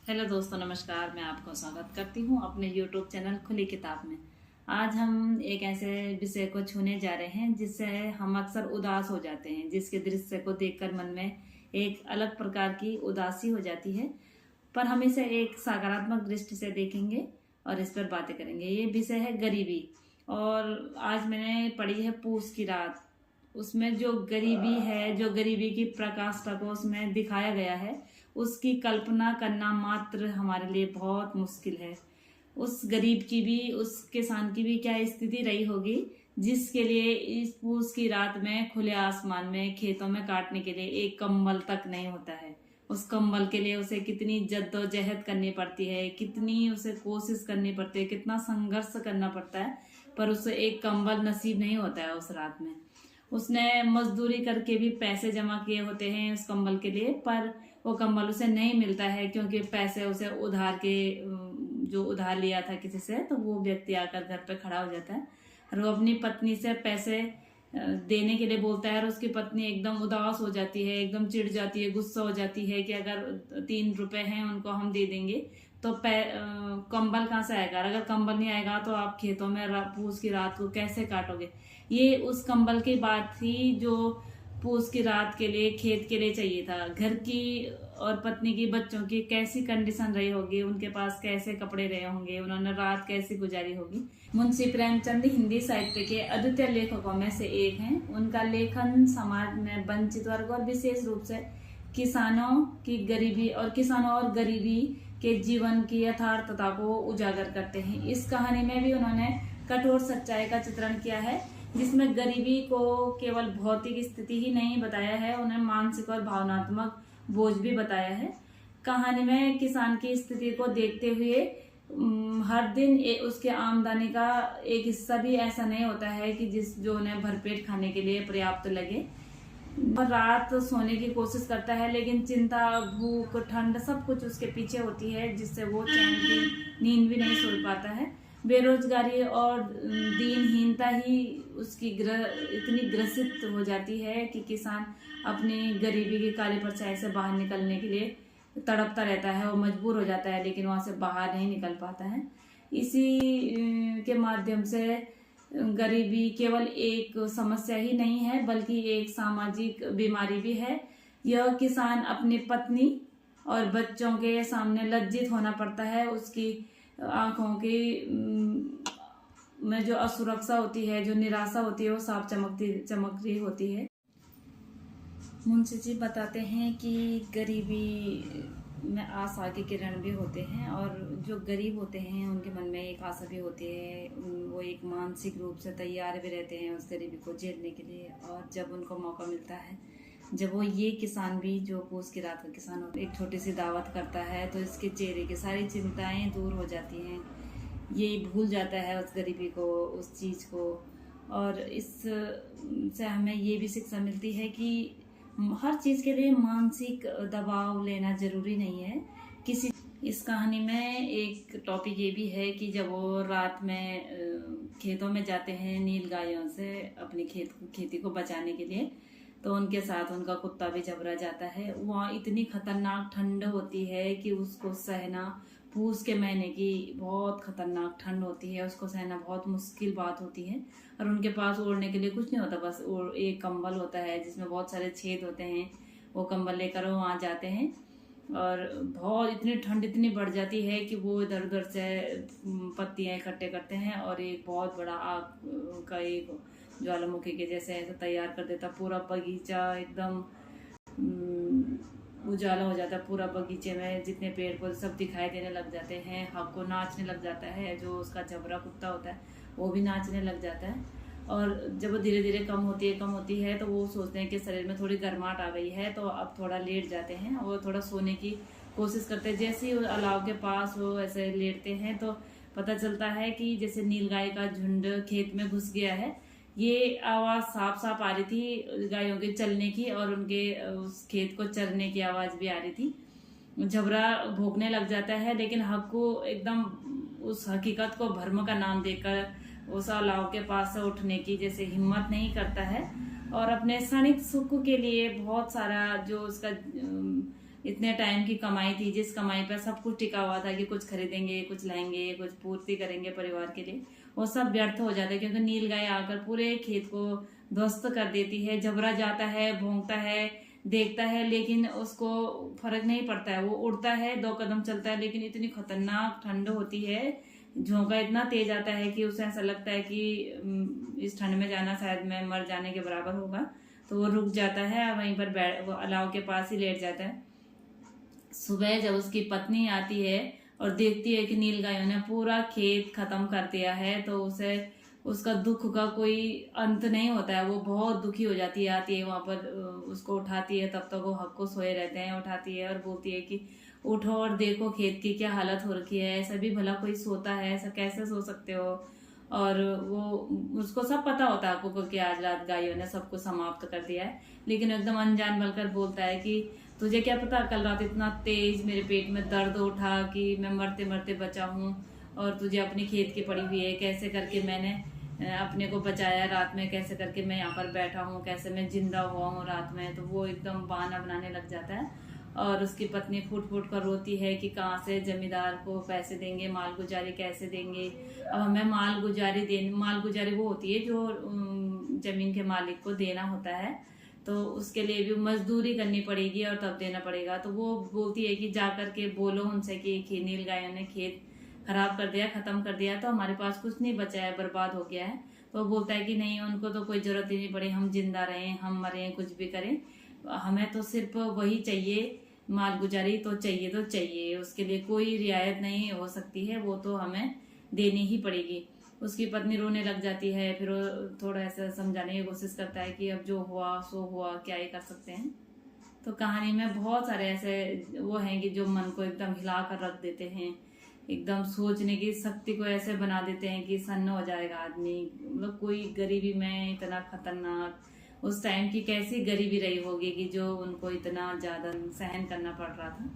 Hello दोस्तों, नमस्कार। मैं आपको स्वागत करती हूँ अपने YouTube चैनल खुली किताब में। आज हम एक ऐसे विषय को छूने जा रहे हैं जिससे हम अक्सर उदास हो जाते हैं, जिसके दृश्य को देखकर मन में एक अलग प्रकार की उदासी हो जाती है। पर हम इसे एक सकारात्मक दृष्टि से देखेंगे और इस पर बातें करेंगे। ये विषय है गरीबी। और आज मैंने पढ़ी है पूस की रात। उसमें जो गरीबी है, जो गरीबी की प्रकाष्ठा को उसमें दिखाया गया है, उसकी कल्पना करना मात्र हमारे लिए बहुत मुश्किल है। उस गरीब की भी, उस किसान की भी क्या स्थिति रही होगी जिसके लिए इस पूस की रात में खुले आसमान में खेतों में काटने के लिए एक कंबल तक नहीं होता है। उस कंबल के लिए उसे कितनी जद्दोजहद करनी पड़ती है, कितनी उसे कोशिश करनी पड़ती है, कितना संघर्ष करना पड़ता है, पर उसे एक कंबल नसीब नहीं होता है उस रात में। उसने मजदूरी करके भी पैसे जमा किए होते हैं उस कंबल के लिए, पर वो कंबल उसे नहीं मिलता है क्योंकि पैसे उसे उधार के, जो उधार लिया था किसी से, तो वो व्यक्ति आकर घर पे खड़ा हो जाता है और वो अपनी पत्नी से पैसे देने के लिए बोलता है और उसकी पत्नी एकदम उदास हो जाती है, एकदम चिढ़ जाती है, गुस्सा हो जाती है कि अगर 3 रुपए हैं उनको हम दे देंगे तो कंबल कहाँ से आएगा, अगर कंबल नहीं आएगा तो आप खेतों में पूस की रात को कैसे काटोगे। ये उस कंबल की बात थी जो पूस की रात के लिए, खेत के लिए चाहिए था। घर की और पत्नी की, बच्चों की कैसी कंडीशन रही होगी, उनके पास कैसे कपड़े रहे होंगे, उन्होंने रात कैसी गुजारी होगी। मुंशी प्रेमचंद हिंदी साहित्य के अद्वितीय लेखकों में से एक हैं। उनका लेखन समाज में वंचित वर्ग और विशेष रूप से किसानों की गरीबी और गरीबी के जीवन की यथार्थता को उजागर करते हैं। इस कहानी में भी उन्होंने कठोर सच्चाई का चित्रण किया है, जिसमें गरीबी को केवल भौतिक स्थिति ही नहीं बताया है, उन्हें मानसिक और भावनात्मक बोझ भी बताया है। कहानी में किसान की स्थिति को देखते हुए हर दिन उसके आमदनी का एक हिस्सा भी ऐसा नहीं होता है कि जो उन्हें भरपेट खाने के लिए पर्याप्त लगे। रात सोने की कोशिश करता है, लेकिन चिंता, भूख, ठंड सब कुछ उसके पीछे होती है, जिससे वो चैन की नींद भी नहीं सो पाता है। बेरोजगारी और दीनहीनता ही उसकी इतनी ग्रसित हो जाती है कि किसान अपनी गरीबी की काली परछाई से बाहर निकलने के लिए तड़पता रहता है। वो मजबूर हो जाता है, लेकिन वहां से बाहर नहीं निकल पाता है। इसी के माध्यम से गरीबी केवल एक समस्या ही नहीं है, बल्कि एक सामाजिक बीमारी भी है। यह किसान अपनी पत्नी और बच्चों के सामने लज्जित होना पड़ता है। उसकी आंखों की में जो असुरक्षा होती है, जो निराशा होती है, वो साफ चमक रही होती है। मुंशी जी बताते हैं कि गरीबी में आशा के किरण भी होते हैं, और जो गरीब होते हैं उनके मन में एक आशा भी होती है। वो एक मानसिक रूप से तैयार भी रहते हैं उस गरीबी को झेलने के लिए। और जब उनको मौका मिलता है, जब वो ये किसान भी, जो पूस की रात का किसान होता है, एक छोटी सी दावत करता है, तो इसके चेहरे की सारी चिंताएं दूर हो जाती हैं। ये भूल जाता है उस गरीबी को, उस चीज़ को। और इससे हमें ये भी शिक्षा मिलती है कि हर चीज़ के लिए मानसिक दबाव लेना जरूरी नहीं है। इस कहानी में एक टॉपिक ये भी है कि जब वो रात में खेतों में जाते हैं नील गायों से अपनी खेती को बचाने के लिए, तो उनके साथ उनका कुत्ता भी झबरा जाता है। वहाँ इतनी खतरनाक ठंड होती है कि उसको सहना, पूस के महीने की बहुत खतरनाक ठंड होती है, उसको सहना बहुत मुश्किल बात होती है। और उनके पास ओढ़ने के लिए कुछ नहीं होता, बस एक कंबल होता है जिसमें बहुत सारे छेद होते हैं। वो कंबल लेकर वो वहाँ जाते हैं और बहुत इतनी ठंड इतनी बढ़ जाती है कि वो इधर उधर से पत्तियाँ इकट्ठे करते हैं और एक बहुत बड़ा आग का एक ज्वालामुखी के जैसे ऐसा तैयार कर देता। पूरा बगीचा एकदम उजाला हो जाता है। पूरा बगीचे में जितने पेड़ पौधे सब दिखाई देने लग जाते हैं। हक को नाचने लग जाता है, जो उसका जबरा कुत्ता होता है वो भी नाचने लग जाता है। और जब वो धीरे धीरे कम होती है तो वो सोचते हैं कि शरीर में थोड़ी गर्माहट आ गई है, तो अब थोड़ा लेट जाते हैं और थोड़ा सोने की कोशिश करते हैं। जैसे ही अलाव के पास वो ऐसे लेटते हैं तो पता चलता है कि जैसे नीलगाय का झुंड खेत में घुस गया है। ये आवाज़ साफ साफ आ रही थी गायों के चलने की, और उनके उस खेत को चरने की आवाज़ भी आ रही थी। झबरा भौंकने लग जाता है, लेकिन हक को एकदम उस हकीकत को भ्रम का नाम देकर उस अलाव के पास से उठने की जैसे हिम्मत नहीं करता है, और अपने क्षणिक सुख के लिए बहुत सारा जो उसका इतने टाइम की कमाई थी, जिस कमाई पर सब कुछ टिका हुआ था कि कुछ खरीदेंगे, कुछ लाएंगे, कुछ पूर्ति करेंगे परिवार के लिए, वो सब व्यर्थ हो जाता है क्योंकि नील गाय आकर पूरे खेत को ध्वस्त कर देती है। झबरा जाता है, भौंकता है, देखता है, लेकिन उसको फर्क नहीं पड़ता है। वो उड़ता है, 2 कदम चलता है, लेकिन इतनी खतरनाक ठंड होती है, झोंका इतना तेज आता है कि उसे ऐसा लगता है कि इस ठंड में जाना शायद मैं मर जाने के बराबर होगा। तो वो रुक जाता है और वहीं पर बैठ, वो अलाव के पास ही लेट जाता है। सुबह जब उसकी पत्नी आती है और देखती है कि नीलगायों ने पूरा खेत खत्म कर दिया है, तो उसे उसका दुख का कोई अंत नहीं होता है। वो बहुत दुखी हो जाती है, आती है वहां पर, उसको उठाती है। तब तक वो हक को सोए रहते हैं, उठाती है और बोलती है कि उठो और देखो खेत की क्या हालत हो रखी है, ऐसा भी भला कोई सोता है, ऐसा कैसे सो सकते हो। और वो, उसको सब पता होता है आपको कि आज रात गायों ने सबको समाप्त कर दिया है, लेकिन एकदम अनजान बनकर बोलता है कि तुझे क्या पता, कल रात इतना तेज मेरे पेट में दर्द उठा कि मैं मरते मरते बचा हूँ, और तुझे अपनी खेत की पड़ी हुई है, कैसे करके मैंने अपने को बचाया रात में, कैसे करके मैं यहाँ पर बैठा हूँ, कैसे मैं जिंदा हुआ हूँ रात में। तो वो एकदम बहाना बनाने लग जाता है और उसकी पत्नी फूट फूट कर रोती है कि कहाँ से जमींदार को पैसे देंगे, माल गुजारी कैसे देंगे। अब हमें माल गुजारी वो होती है जो जमीन के मालिक को देना होता है, तो उसके लिए भी मजदूरी करनी पड़ेगी और तब देना पड़ेगा। तो वो बोलती है कि जा करके बोलो उनसे कि नील गायों ने खेत खराब कर दिया, खत्म कर दिया, तो हमारे पास कुछ नहीं बचा है, बर्बाद हो गया है। तो वो बोलता है कि नहीं, उनको तो कोई जरूरत ही नहीं पड़ी, हम जिंदा रहें, हम मरें, कुछ भी करें, हमें तो सिर्फ वही चाहिए, माल गुजारी तो चाहिए, तो चाहिए, उसके लिए कोई रियायत नहीं हो सकती है, वो तो हमें देनी ही पड़ेगी। उसकी पत्नी रोने लग जाती है। फिर वो थोड़ा ऐसा समझाने की कोशिश करता है कि अब जो हुआ सो हुआ, क्या ही कर सकते हैं। तो कहानी में बहुत सारे ऐसे वो हैं कि जो मन को एकदम हिला कर रख देते हैं, एकदम सोचने की शक्ति को ऐसे बना देते हैं कि सन्न हो जाएगा आदमी। मतलब कोई गरीबी में इतना खतरनाक, उस टाइम की कैसी गरीबी रही होगी कि जो उनको इतना ज्यादा सहन करना पड़ रहा था।